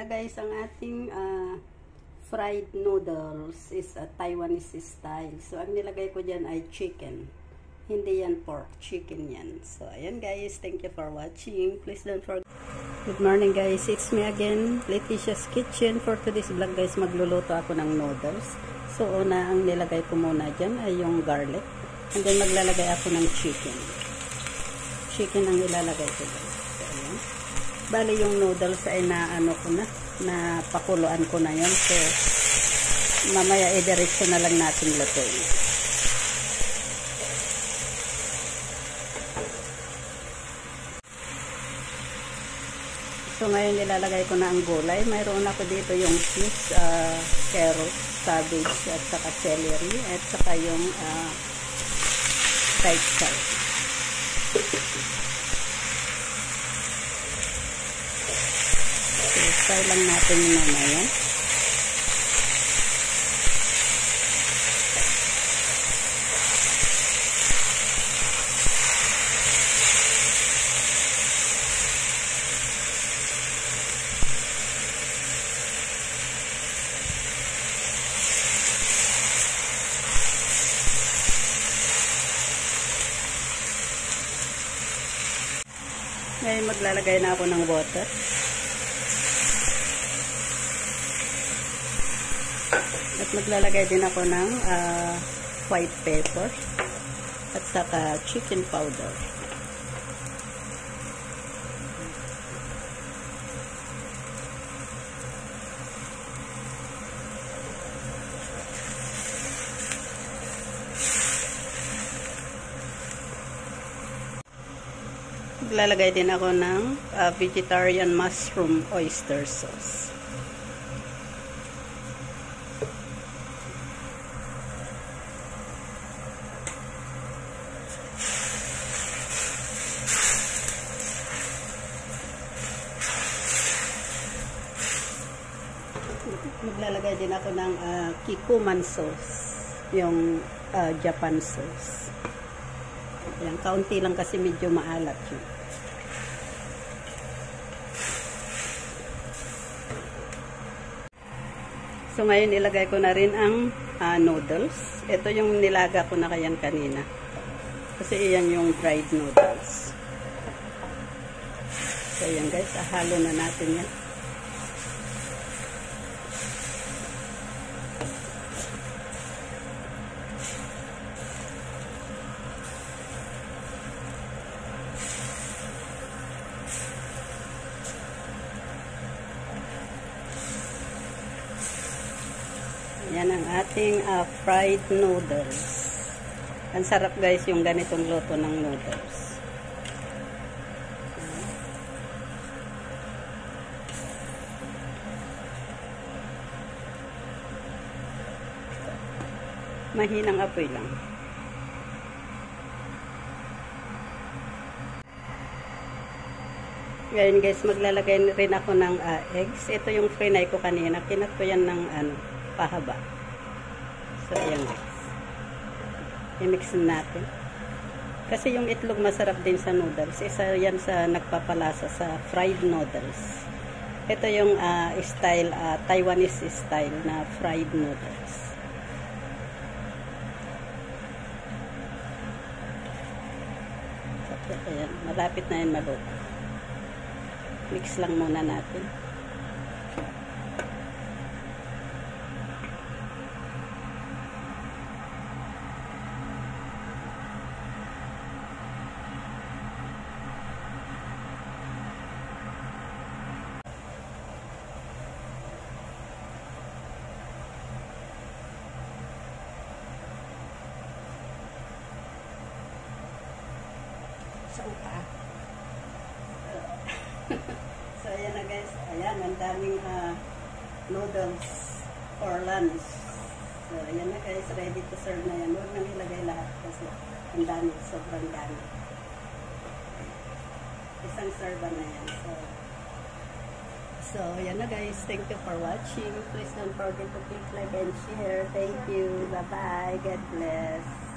guys, ang ating fried noodles is a Taiwanese style. So, ang nilagay ko dyan ay chicken. Hindi yan pork, chicken yan. So, ayan guys, thank you for watching. Please don't forget. Good morning guys, it's me again, Leticia's Kitchen. For today's vlog guys, magluluto ako ng noodles. So, una, ang nilagay ko muna dyan ay yung garlic. And then, maglalagay ako ng chicken. Chicken ang ilalagay ko guys. So, ayan. Bali yung noodles ay naano ko na pakuluan ko na yon. So, mamaya i-diretso na lang natin lutuin. So, ngayon nilalagay ko na ang gulay. Mayroon ako dito yung cheese, carrot, cabbage, at saka celery, at saka yung pechay. So, fry lang natin yung mamaya. Ngayon maglalagay na ako ng water. At maglalagay din ako ng white pepper at saka chicken powder. Maglalagay din ako ng vegetarian mushroom oyster sauce. Maglalagay din ako ng kikuman sauce, yung Japan sauce. Ayan, kaunti lang kasi medyo maalat yun. So ngayon ilagay ko na rin ang noodles. Ito yung nilaga ko na kayan kanina. Kasi iyan yung dried noodles. So ayan guys, halo na natin yan. Yan ang ating fried noodles. Ang sarap guys yung ganitong luto ng noodles. Mahinang apoy lang. Ngayon guys, maglalagay rin ako ng eggs. Ito yung frinay ko kanina. Kinat ko yan ng pahaba. So, ayan guys. I-mix natin. Kasi yung itlog masarap din sa noodles. Isa yan sa nagpapalasa sa fried noodles. Ito yung style, Taiwanese style na fried noodles. So, ayan. Malapit na yan maluto. Mix lang muna natin. So, ayan na guys. Ayan, ang daming noodles for lunch. So, ayan na guys. Ready to serve na yan. Huwag nang ilagay lahat kasi ang dami. Sobrang dami. Isang serve na yan. So, ayan na guys. Thank you for watching. Please don't forget to click like and share. Thank you. Bye-bye. God bless.